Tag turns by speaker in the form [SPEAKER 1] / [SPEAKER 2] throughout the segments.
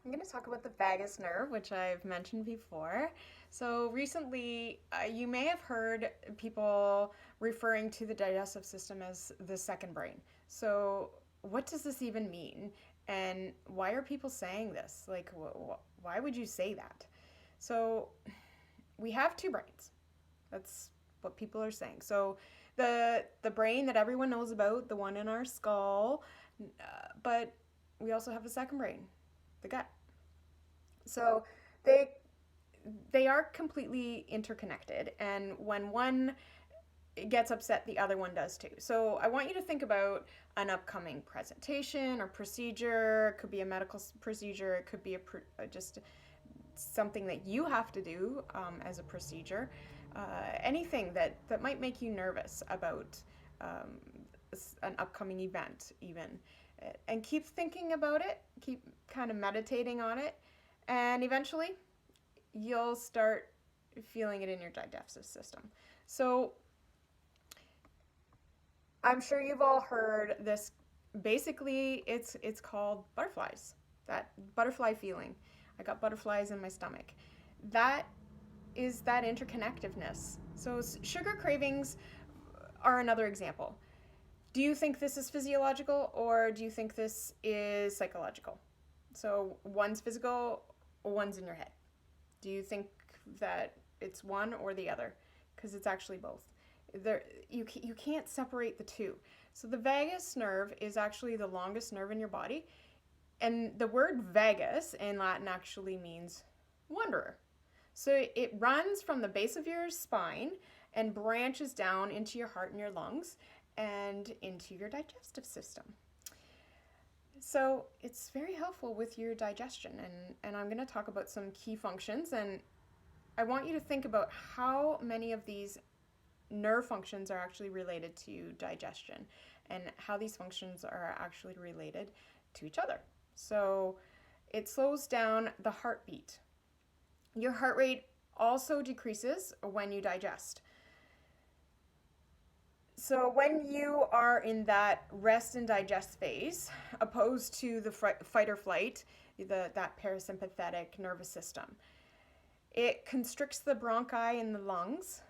[SPEAKER 1] I'm going to talk about the vagus nerve, which I've mentioned before. So, recently, you may have heard people referring to the digestive system as the second brain. So, what does this even mean? And why are people saying this? Like, why would you say that? So, we have two brains. That's what people are saying. So, the brain that everyone knows about, the one in our skull, but we also have a second brain, the gut. So they they are completely interconnected, and when one gets upset, the other one does too. So I want you to think about an upcoming presentation or procedure. It could be a medical procedure. It could be just something that you have to do as a procedure. Anything that might make you nervous about um, an upcoming event, even. And keep thinking about it, keep kind of meditating on it, and eventually you'll start feeling it in your digestive system. So I'm sure you've all heard this. Basically, it's called butterflies. That butterfly feeling. I got butterflies in my stomach. That is that interconnectiveness. So sugar cravings are another example. Do you think this is physiological or do you think this is psychological? So one's physical, one's in your head. Do you think that it's one or the other? Because it's actually both. You can't separate the two. So the vagus nerve is actually the longest nerve in your body, and the word vagus in Latin actually means wanderer. So it runs from the base of your spine and branches down into your heart and your lungs and into your digestive system. So it's very helpful with your digestion, and I'm going to talk about some key functions, and I want you to think about how many of these nerve functions are actually related to digestion and how these functions are actually related to each other. So it slows down the heartbeat. Your heart rate also decreases when you digest. So when you are in that rest and digest phase, opposed to the fight or flight, that parasympathetic nervous system, it constricts the bronchi in the lungs.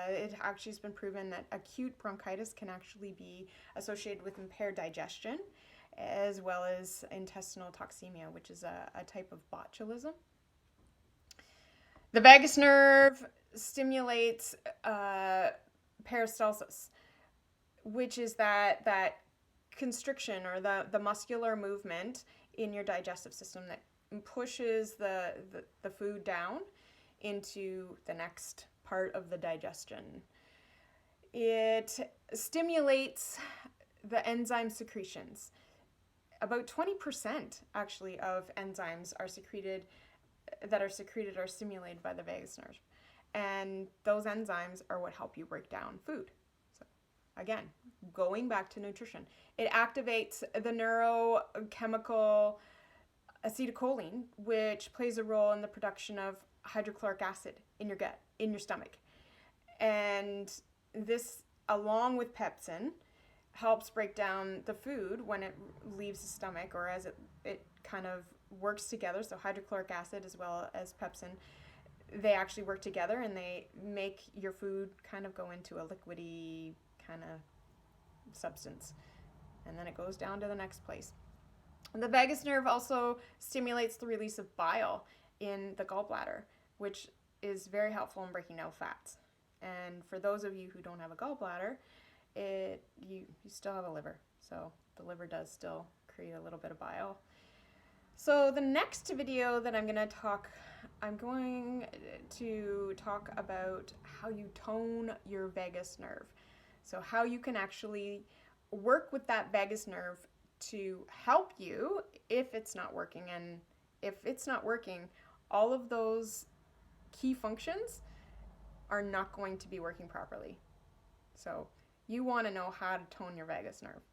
[SPEAKER 1] It actually has been proven that acute bronchitis can actually be associated with impaired digestion, as well as intestinal toxemia, which is a type of botulism. The vagus nerve stimulates peristalsis, which is that constriction or the muscular movement in your digestive system that pushes the food down into the next part of the digestion. It stimulates the enzyme secretions. About 20% actually of enzymes are secreted are stimulated by the vagus nerve. And those enzymes are what help you break down food. So again, going back to nutrition, it activates the neurochemical acetylcholine, which plays a role in the production of hydrochloric acid in your gut, in your stomach. And this, along with pepsin, helps break down the food when it leaves the stomach, or as it kind of works together. So hydrochloric acid as well as pepsin, they actually work together and they make your food kind of go into a liquidy kind of substance. And then it goes down to the next place. And the vagus nerve also stimulates the release of bile in the gallbladder, which is very helpful in breaking down fats. And for those of you who don't have a gallbladder, you still have a liver. So the liver does still create a little bit of bile. So the next video that I'm going to talk about how you tone your vagus nerve. So how you can actually work with that vagus nerve to help you if it's not working. And if it's not working, all of those key functions are not going to be working properly. So you want to know how to tone your vagus nerve.